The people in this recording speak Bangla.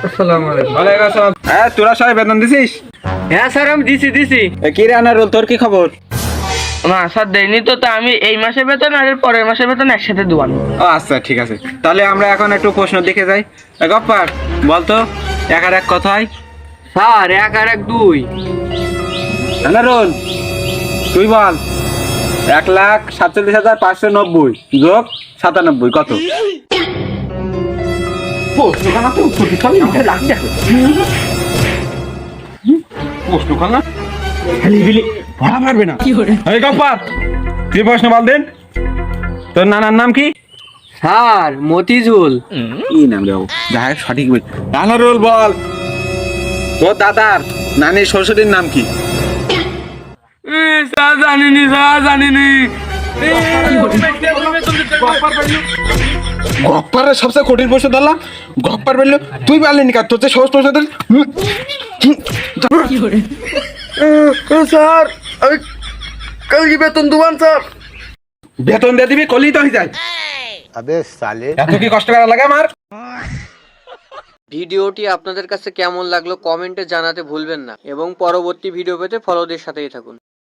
আসসালামু আলাইকুম। ওয়ালাইকুম আসসালাম। হ্যাঁ, তোরা সবাই বেতন দিছিস? হ্যাঁ স্যার, আমি দিছি। কি রে আনারুল, তোর কি খবর? না স্যার, দেয়নি তো। তা আমি এই মাসের বেতন আর এর পরের মাসের বেতন একসাথে দেওয়ানো। ও আচ্ছা, ঠিক আছে। তাহলে আমরা এখন একটু প্রশ্ন দেখে যাই। গপ্পার, বলতো এক আর এক কথায়? স্যার 1 আর 1 2। আনারুল, তুই বল। 1,47,590 যোগ 97 কত? প্রশ্ন পড়া পারবে না। এই গপ্পার, তুই প্রশ্ন বল দেন। তোর নানার নাম কি? স্যার মতিঝুল। কি নাম রে বাবু? যাই হোক, সঠিক বল। আনারুল বল, তোর দাদার নানির শ্বশুরের নাম কি? স্যার জানিনি। গপ্পারের সবচেয়ে কঠিন প্রশ্ন ধরলাম, গপ্পার বললো তুই পারলি নি কার, তোর যে সহজ প্রশ্ন ধর। স্যার আমি কালকে বেতন দেবান স্যার। বেতন দিয়ে দিবি, কলি তো হয়ে যায়। अबे साले এত কি কষ্ট করা লাগে আমার? ভিডিওটি আপনাদের কাছে কেমন লাগলো কমেন্টে জানাতে ভুলবেন না এবং পরবর্তী ভিডিও পেতে ফলোদের সাথেই থাকুন।